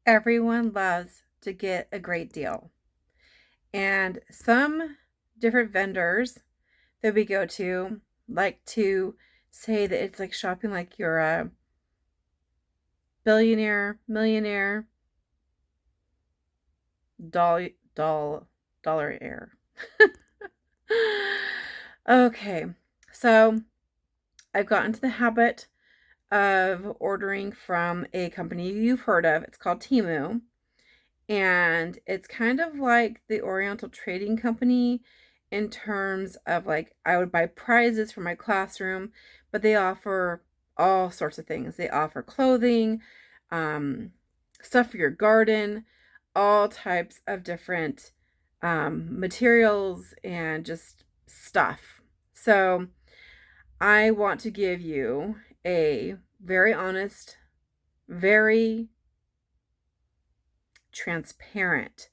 Everyone loves to get a great deal. And some different vendors that we go to like to say that it's like shopping like you're a billionaire, millionaire, doll, doll, dollar heir. Okay, so I've gotten to the habit of ordering from a company you've heard of. It's called Temu. And it's kind of like the Oriental Trading Company in terms of like I would buy prizes for my classroom, but they offer all sorts of things. They offer clothing, um, stuff for your garden, all types of different materials and just stuff. So I want to give you a very honest, very transparent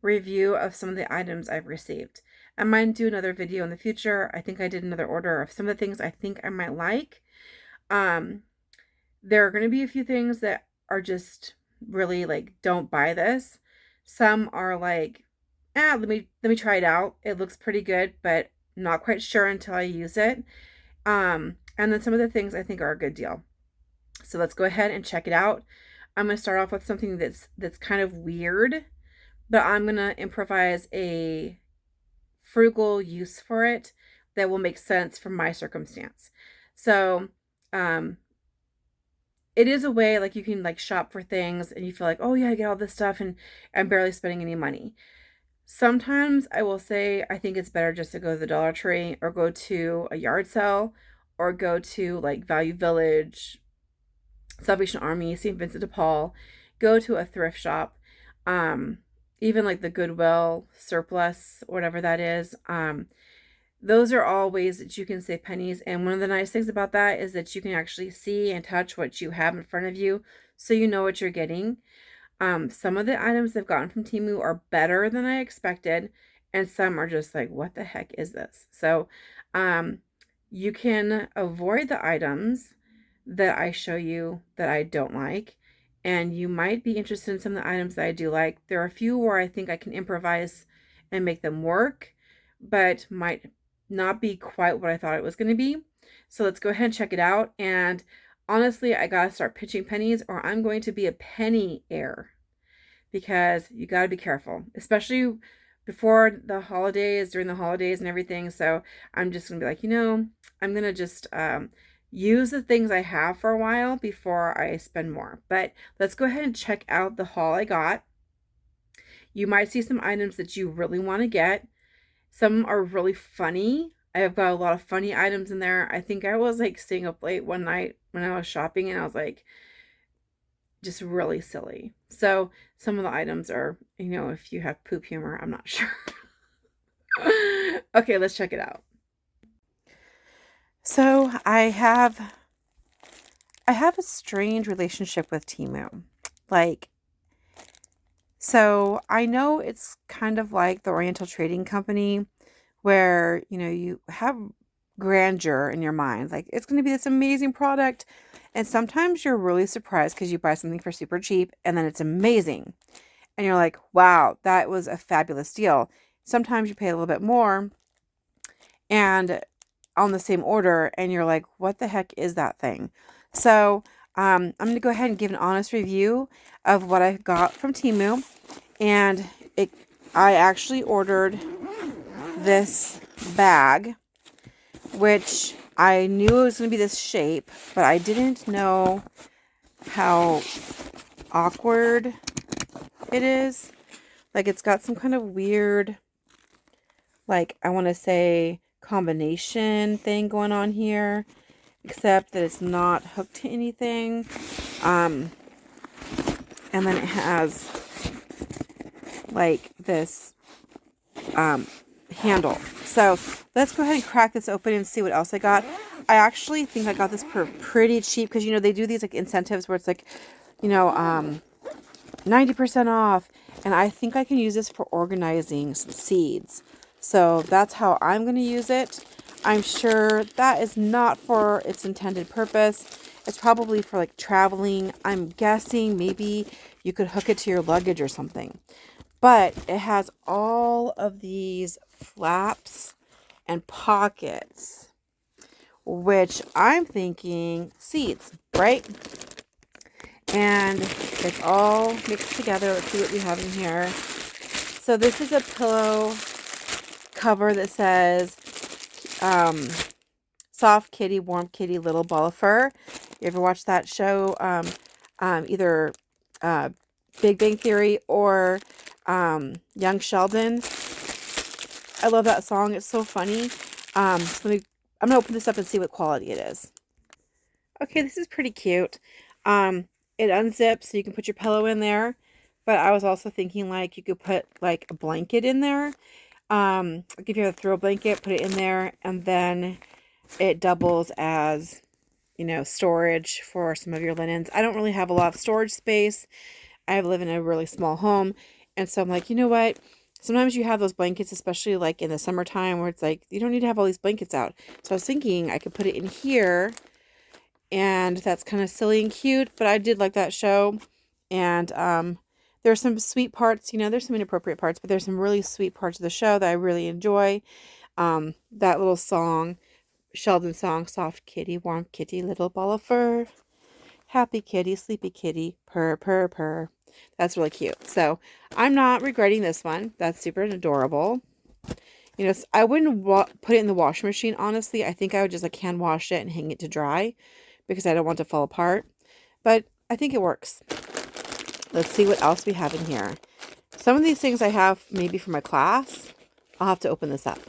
review of some of the items I've received. I might do another video in the future. I think I did another order of some of the things I think I might like. Um, there are going to be a few things that are just really like, don't buy this. Some are like, let me try it out. It looks pretty good, but not quite sure until I use it. And then some of the things I think are a good deal. So let's go ahead and check it out. I'm going to start off with something that's kind of weird, but I'm going to improvise a frugal use for it that will make sense for my circumstance. So, it is a way like you can like shop for things and you feel like, oh yeah, I get all this stuff and I'm barely spending any money. Sometimes I will say I think it's better just to go to the Dollar Tree or go to a yard sale or go to like Value Village, Salvation Army, St. Vincent de Paul, go to a thrift shop, even like the Goodwill surplus, whatever that is. Those are all ways that you can save pennies. And one of the nice things about that is that you can actually see and touch what you have in front of you so you know what you're getting. Some of the items I've gotten from Temu are better than I expected, and some are just like, what the heck is this? So you can avoid the items that I show you that I don't like, and you might be interested in some of the items that I do like. There are a few where I think I can improvise and make them work, but might not be quite what I thought it was going to be. So let's go ahead and check it out. And honestly, I got to start pitching pennies or I'm going to be a penny heir, because you got to be careful, especially before the holidays, during the holidays and everything. So I'm just going to be like, I'm going to just use the things I have for a while before I spend more. But let's go ahead and check out the haul I got. You might see some items that you really want to get. Some are really funny. I have got a lot of funny items in there. I think I was like staying up late one night when I was shopping and I was like, just really silly. So some of the items are, if you have poop humor, I'm not sure. Okay, let's check it out. So I have a strange relationship with Temu. So I know it's kind of like the Oriental Trading Company where, you have grandeur in your mind. Like, it's going to be this amazing product. And sometimes you're really surprised because you buy something for super cheap and then it's amazing. And you're like, wow, that was a fabulous deal. Sometimes you pay a little bit more and on the same order and you're like, what the heck is that thing? So I'm going to go ahead and give an honest review of what I got from Temu. And I actually ordered this bag, which I knew it was going to be this shape, but I didn't know how awkward it is. Like, it's got some kind of weird, like, I want to say combination thing going on here, except that it's not hooked to anything. And then it has like this handle. So let's go ahead and crack this open and see what else I got. I actually think I got this for pretty cheap because, they do these like incentives where it's like, 90% off. And I think I can use this for organizing some seeds. So that's how I'm going to use it. I'm sure that is not for its intended purpose. It's probably for like traveling. I'm guessing maybe you could hook it to your luggage or something. But it has all of these flaps and pockets, which I'm thinking seats, right? And it's all mixed together. Let's see what we have in here. So this is a pillow cover that says soft kitty, warm kitty, little ball of fur. You ever watch that show? Either Big Bang Theory or Young Sheldon. I love that song. It's so funny. I'm gonna open this up and see what quality it is. Okay, this is pretty cute. It unzips so you can put your pillow in there. But I was also thinking like you could put like a blanket in there. Like if you have a throw blanket, put it in there, and then it doubles as, you know, storage for some of your linens. I don't really have a lot of storage space. I live in a really small home. And so I'm like, you know what? Sometimes you have those blankets, especially like in the summertime where it's like, you don't need to have all these blankets out. So I was thinking I could put it in here, and that's kind of silly and cute, but I did like that show. And there's some sweet parts, you know, there's some inappropriate parts, but there's some really sweet parts of the show that I really enjoy. That little song, Sheldon song, soft kitty, warm kitty, little ball of fur, happy kitty, sleepy kitty, purr, purr, purr. That's really cute. So I'm not regretting this one. That's super adorable. You know, I wouldn't put it in the washing machine, honestly. I think I would just like hand wash it and hang it to dry because I don't want it to fall apart. But I think it works. Let's see what else we have in here. Some of these things I have maybe for my class. I'll have to open this up.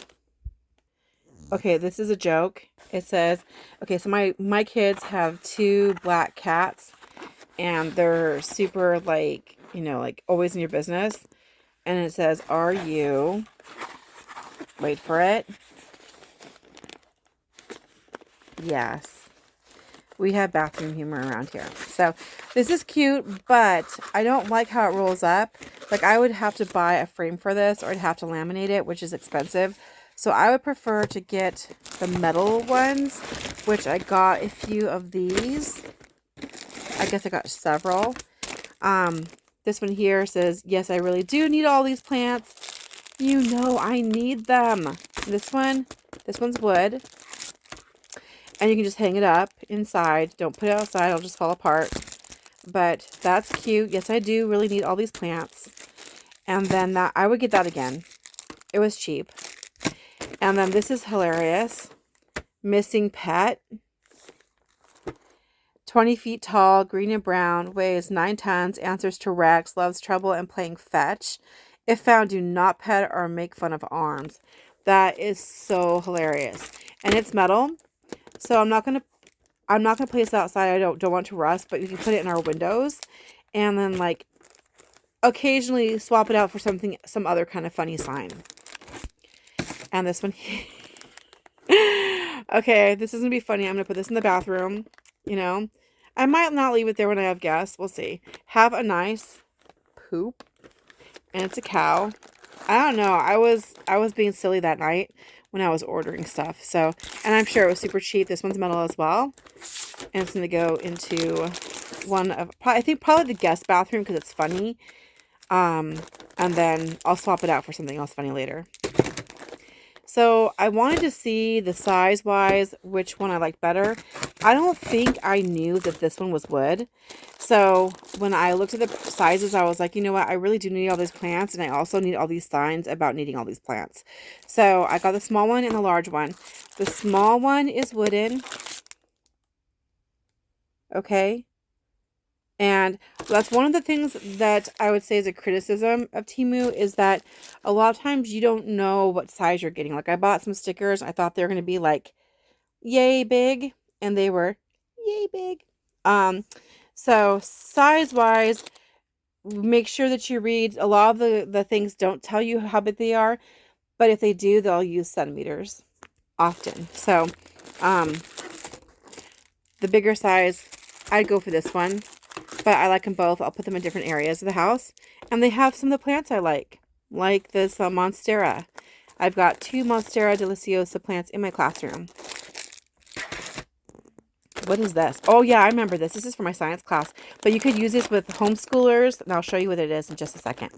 Okay, this is a joke. It says, okay, so my kids have 2 black cats, and they're super like, you know, like always in your business. And it says, are you, wait for it. Yes. We have bathroom humor around here. So this is cute, but I don't like how it rolls up. Like I would have to buy a frame for this, or I'd have to laminate it, which is expensive. So I would prefer to get the metal ones, which I got a few of these. I guess I got several. This one here says, yes, I really do need all these plants. You know, I need them. This one's wood. And you can just hang it up inside. Don't put it outside. It'll just fall apart. But that's cute. Yes, I do really need all these plants. And then that, I would get that again. It was cheap. And then this is hilarious. Missing pet. 20 feet tall, green and brown, weighs 9 tons, answers to Rex, loves trouble and playing fetch. If found, do not pet or make fun of arms. That is so hilarious. And it's metal. So I'm not gonna place it outside. I don't want to rust, but you can put it in our windows, and then like occasionally swap it out for some other kind of funny sign. And this one, okay, this is gonna be funny. I'm gonna put this in the bathroom. You know, I might not leave it there when I have guests. We'll see. Have a nice poop, and it's a cow. I don't know. I was being silly that night when I was ordering stuff. So, and I'm sure it was super cheap. This one's metal as well. And it's going to go into one of, I think probably the guest bathroom because it's funny. And then I'll swap it out for something else funny later. So I wanted to see the size-wise which one I like better. I don't think I knew that this one was wood. So when I looked at the sizes, I was like, you know what? I really do need all these plants, and I also need all these signs about needing all these plants. So I got the small one and the large one. The small one is wooden. Okay. And that's one of the things that I would say is a criticism of Temu, is that a lot of times you don't know what size you're getting. Like I bought some stickers. I thought they were going to be like yay big, and they were yay big. So size wise, make sure that you read. A lot of the things don't tell you how big they are, but if they do, they'll use centimeters often. So the bigger size, I'd go for this one. But I like them both. I'll put them in different areas of the house. And they have some of the plants I like this Monstera. I've got 2 Monstera Deliciosa plants in my classroom. What is this? Oh yeah, I remember this. This is for my science class. But you could use this with homeschoolers, and I'll show you what it is in just a second.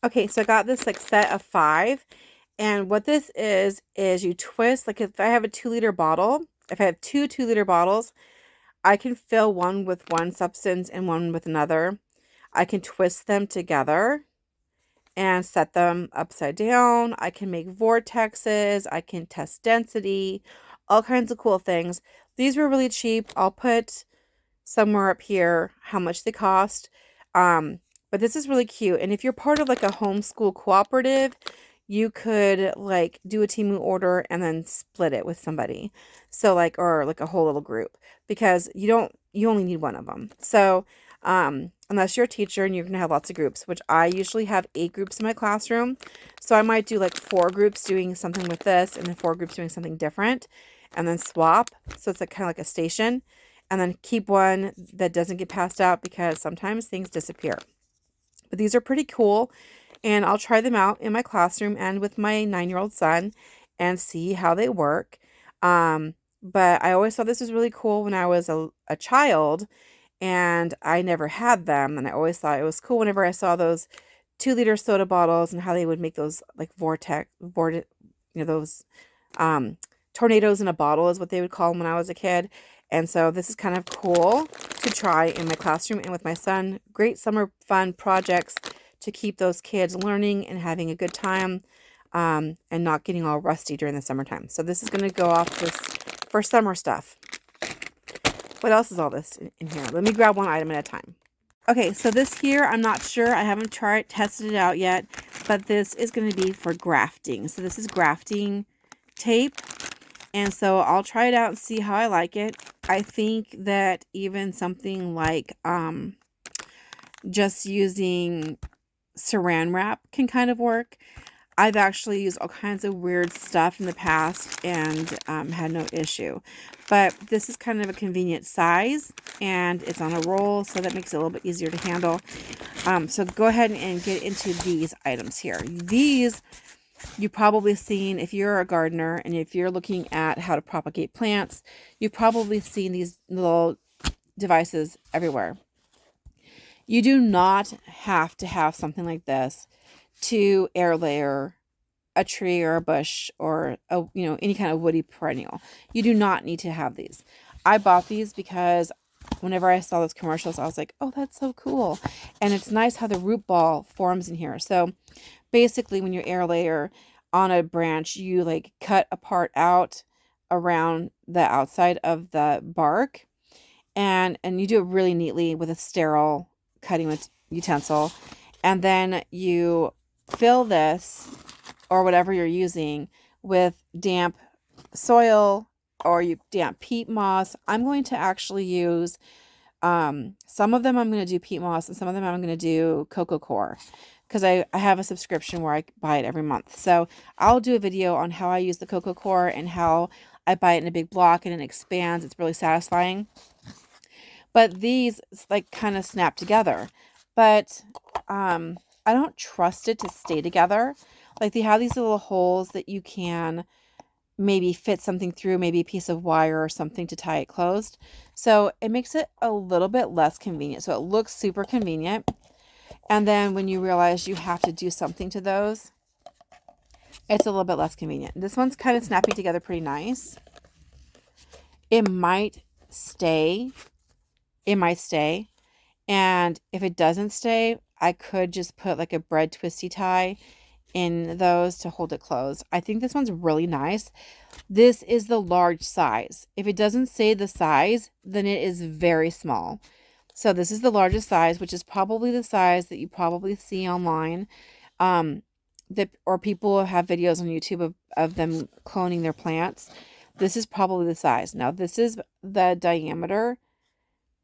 Okay, so I got this like set of 5. And what this is you twist, like if I have a 2-liter bottle, if I have 2 2-liter bottles, I can fill one with one substance and one with another. I can twist them together and set them upside down. I can make vortexes. I can test density, all kinds of cool things. These were really cheap. I'll put somewhere up here how much they cost. But this is really cute. And if you're part of like a homeschool cooperative, you could like do a Temu order and then split it with somebody. So like, or like a whole little group, because you only need one of them. So, unless you're a teacher and you're going to have lots of groups, which I usually have 8 groups in my classroom. So I might do like 4 groups doing something with this and then 4 groups doing something different and then swap. So it's like kind of like a station, and then keep one that doesn't get passed out because sometimes things disappear. But these are pretty cool, and I'll try them out in my classroom and with my 9-year-old son and see how they work. But I always thought this was really cool when I was a child, and I never had them. And I always thought it was cool whenever I saw those 2-liter soda bottles and how they would make those like those tornadoes in a bottle is what they would call them when I was a kid. And so this is kind of cool to try in my classroom and with my son. Great summer fun projects to keep those kids learning and having a good time, and not getting all rusty during the summertime. So this is going to go off this for summer stuff. What else is all this in here? Let me grab one item at a time. Okay, so this here, I'm not sure. I haven't tested it out yet, but this is going to be for grafting. So this is grafting tape. And so I'll try it out and see how I like it. I think that even something like just using saran wrap can kind of work. I've actually used all kinds of weird stuff in the past and had no issue. But this is kind of a convenient size, and it's on a roll, so that makes it a little bit easier to handle. So go ahead and get into these items here. These you've probably seen if you're a gardener and if you're looking at how to propagate plants, you've probably seen these little devices everywhere. You do not have to have something like this to air layer a tree or a bush or any kind of woody perennial. You do not need to have these. I bought these because whenever I saw those commercials, I was like, oh, that's so cool. And it's nice how the root ball forms in here. So basically when you air layer on a branch, you like cut a part out around the outside of the bark, and you do it really neatly with a sterile cutting utensil. And then you fill this or whatever you're using with damp soil or damp peat moss. I'm going to actually use some of them I'm going to do peat moss, and some of them I'm going to do coco coir, because I have a subscription where I buy it every month. So I'll do a video on how I use the coco coir and how I buy it in a big block and it expands. It's really satisfying. But these like kind of snap together. But I don't trust it to stay together. Like they have these little holes that you can maybe fit something through, maybe a piece of wire or something to tie it closed. So it makes it a little bit less convenient. So it looks super convenient. And then when you realize you have to do something to those, it's a little bit less convenient. This one's kind of snapping together pretty nice. It might stay. It might stay. And if it doesn't stay, I could just put like a bread twisty tie in those to hold it closed. I think this one's really nice. This is the large size. If it doesn't say the size, then it is very small. So this is the largest size, which is probably the size that you probably see online. Or people have videos on YouTube of them cloning their plants. This is probably the size. Now this is the diameter.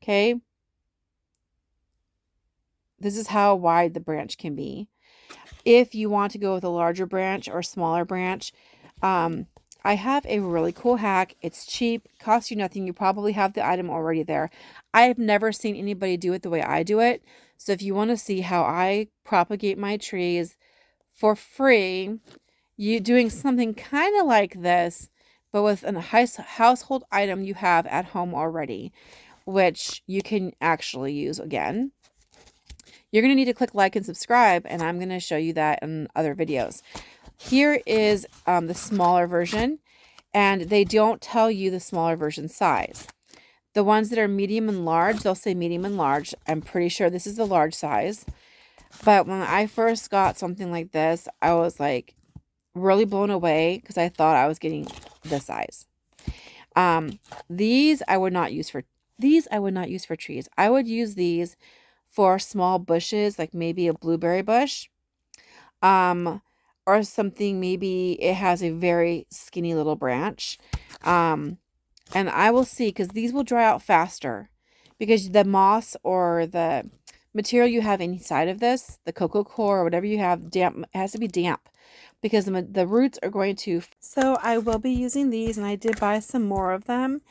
Okay. This is how wide the branch can be. If you want to go with a larger branch or smaller branch, I have a really cool hack. It's cheap, costs you nothing. You probably have the item already there. I have never seen anybody do it the way I do it. So if you want to see how I propagate my trees for free, you doing something kind of like this, but with a household item you have at home already, which you can actually use again. You're going to need to click like and subscribe, and I'm going to show you that in other videos. Here is the smaller version, and they don't tell you the smaller version size. The ones that are medium and large, they'll say medium and large. I'm pretty sure this is the large size. But when I first got something like this, I was like really blown away because I thought I was getting this size. These I would not use for trees. I would use these for small bushes, like maybe a blueberry bush. Or something, maybe it has a very skinny little branch. And I will see, because these will dry out faster, because the moss or the material you have inside of this, the cocoa core or whatever you have, damp, it has to be damp, because the roots are going to. So I will be using these, and I did buy some more of them,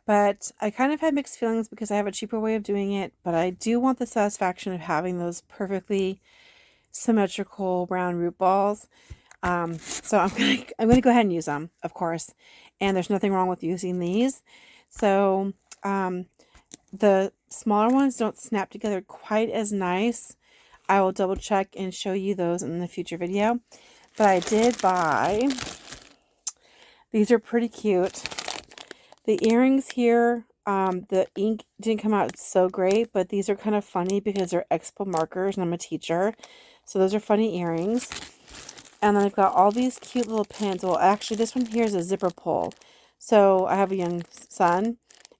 but I kind of had mixed feelings because I have a cheaper way of doing it, but I do want the satisfaction of having those perfectly symmetrical round root balls. So I'm gonna go ahead and use them, of course, and there's nothing wrong with using these. So the smaller ones don't snap together quite as nice. I will double check and show you those in the future video. But I did buy, these are pretty cute. The earrings here, the ink didn't come out so great, but these are kind of funny because they're Expo markers and I'm a teacher. So those are funny earrings. And then I've got all these cute little pins. Well, actually, this one here is a zipper pull. So I have a young son,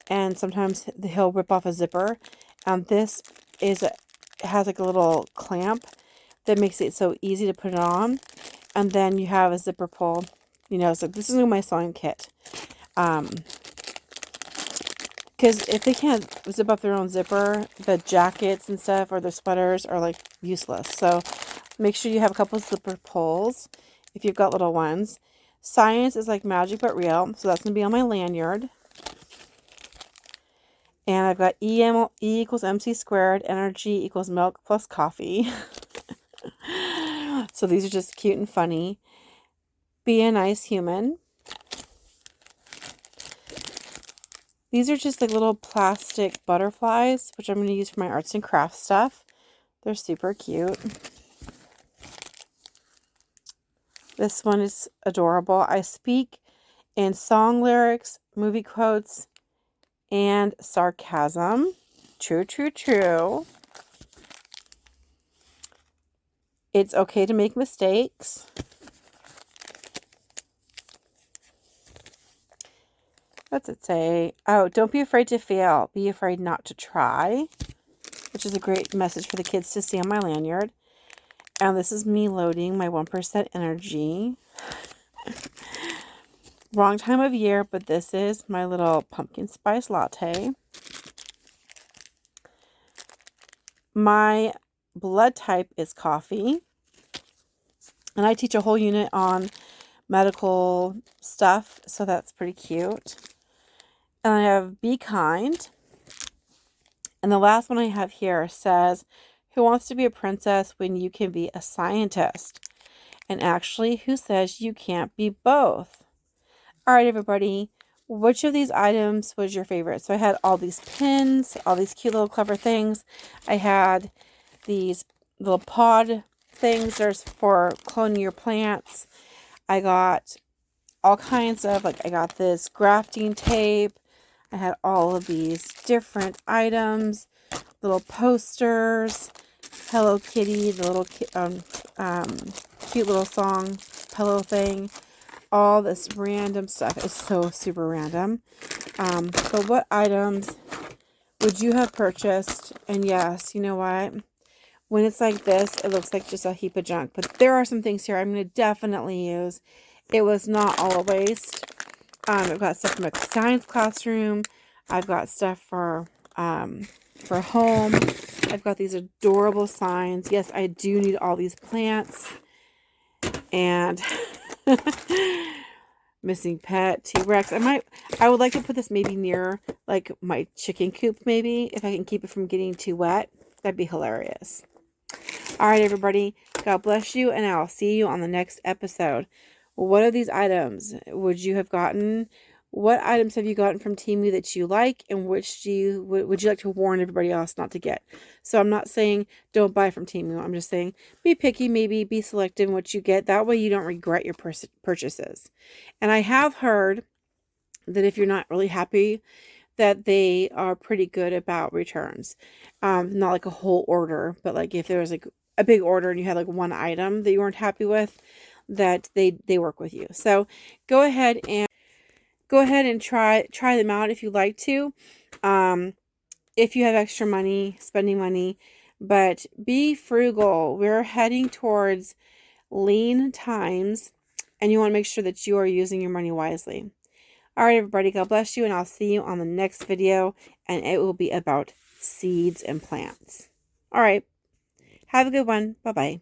and sometimes he'll rip off a zipper. This has like a little clamp that makes it so easy to put it on. And then you have a zipper pull. You know, so this is my sewing kit. Because if they can't zip up their own zipper, the jackets and stuff or their sweaters are like useless. So make sure you have a couple of zipper pulls if you've got little ones. Science is like magic but real. So that's going to be on my lanyard. And I've got E equals MC squared. Energy equals milk plus coffee. So these are just cute and funny. Be a nice human. These are just like little plastic butterflies, which I'm going to use for my arts and crafts stuff. They're super cute. This one is adorable. I speak in song lyrics, movie quotes, and sarcasm. True, true, true. It's okay to make mistakes. What's it say? Oh, don't be afraid to fail. Be afraid not to try. Which is a great message for the kids to see on my lanyard. And this is me loading my 1% energy. Wrong time of year, but this is my little pumpkin spice latte. My blood type is coffee. And I teach a whole unit on medical stuff, so that's pretty cute. And I have be kind. And the last one I have here says, who wants to be a princess when you can be a scientist? And actually, who says you can't be both? All right, everybody. Which of these items was your favorite? So I had all these pins, all these cute little clever things. I had these little pod things. There's for cloning your plants. I got all kinds of, like, I got this grafting tape. I had all of these different items, little posters, Hello Kitty, the little cute little song pillow thing. All this random stuff is so super random. But what items would you have purchased? And yes, you know what? When it's like this, it looks like just a heap of junk. But there are some things here I'm going to definitely use. It was not all a waste. I've got stuff from a science classroom. I've got stuff for home. I've got these adorable signs. Yes, I do need all these plants. And missing pet, T-Rex. I would like to put this maybe near like my chicken coop, maybe, if I can keep it from getting too wet. That'd be hilarious. All right, everybody. God bless you, and I'll see you on the next episode. What are these items would you have gotten? What items have you gotten from Temu that you like, and which would you like to warn everybody else not to get? So I'm not saying don't buy from Temu. I'm just saying be picky, maybe be selective in what you get. That way you don't regret your purchases. And I have heard that if you're not really happy, that they are pretty good about returns. Not like a whole order, but like if there was like a big order and you had like one item that you weren't happy with, that they work with you. So go ahead and try them out if you like to. If you have extra money, spending money, but be frugal. We're heading towards lean times, and you want to make sure that you are using your money wisely. All right, everybody, God bless you, and I'll see you on the next video, and it will be about seeds and plants. All right, have a good one. Bye-bye.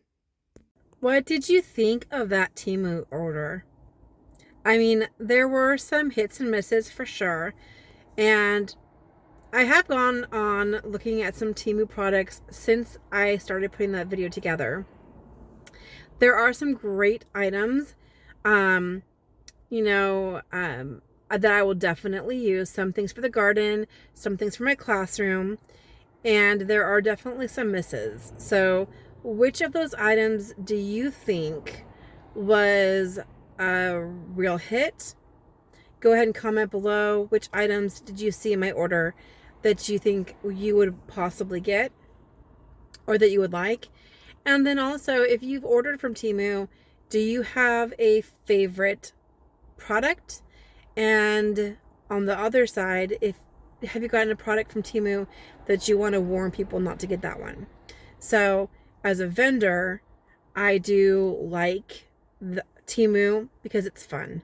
What did you think of that Temu order? I mean, there were some hits and misses for sure, and I have gone on looking at some Temu products since I started putting that video together. There are some great items, that I will definitely use. Some things for the garden, some things for my classroom, and there are definitely some misses. So which of those items do you think was a real hit? Go ahead and comment below. Which items did you see in my order that you think you would possibly get or that you would like? And then also, if you've ordered from Temu, do you have a favorite product? And on the other side, have you gotten a product from Temu that you want to warn people not to get that one? So as a vendor, I do like the Temu because it's fun.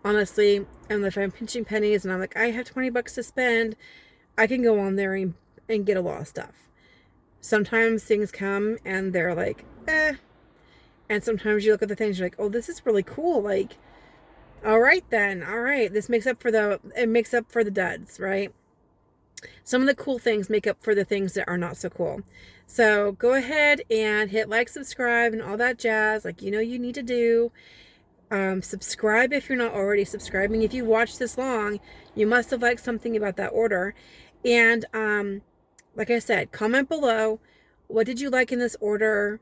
Honestly, and if I'm pinching pennies and I'm like, I have 20 bucks to spend, I can go on there and get a lot of stuff. Sometimes things come and they're like, eh. And sometimes you look at the things, you're like, oh, this is really cool. Like, all right then, all right. This makes up for the duds, right? Some of the cool things make up for the things that are not so cool. So go ahead and hit like, subscribe, and all that jazz, like you need to do. Subscribe if you're not already subscribing. If you watched this long, you must have liked something about that order. And like I said, comment below. What did you like in this order?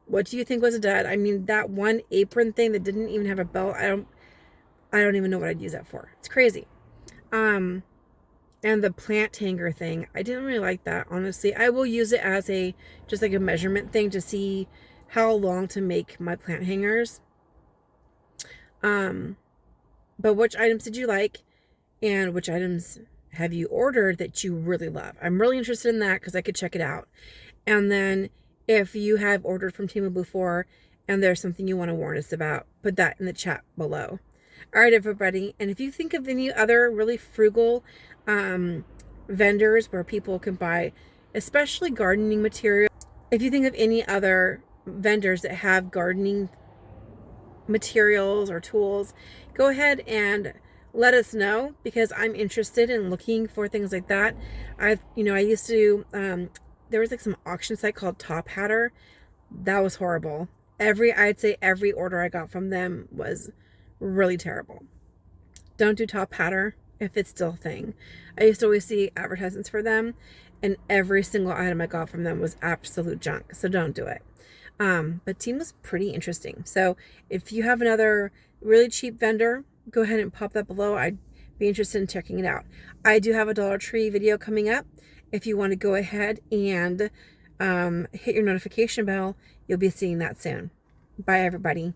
What do you think was a dud? I mean, that one apron thing that didn't even have a belt, I don't even know what I'd use that for. It's crazy. And the plant hanger thing, I didn't really like that, honestly. I will use it as just like a measurement thing to see how long to make my plant hangers. But which items did you like, and which items have you ordered that you really love? I'm really interested in that because I could check it out. And then if you have ordered from Temu before and there's something you want to warn us about, put that in the chat below. All right, everybody. And if you think of any other really frugal vendors where people can buy, especially gardening material, if you think of any other vendors that have gardening materials or tools, go ahead and let us know, because I'm interested in looking for things like that. I used to, there was like some auction site called Top Hatter. That was horrible. I'd say every order I got from them was really terrible. Don't do Top Hatter if it's still a thing. I used to always see advertisements for them, and every single item I got from them was absolute junk. So don't do it. But Temu was pretty interesting. So if you have another really cheap vendor, go ahead and pop that below. I'd be interested in checking it out. I do have a Dollar Tree video coming up. If you want to go ahead and hit your notification bell, you'll be seeing that soon. Bye, everybody.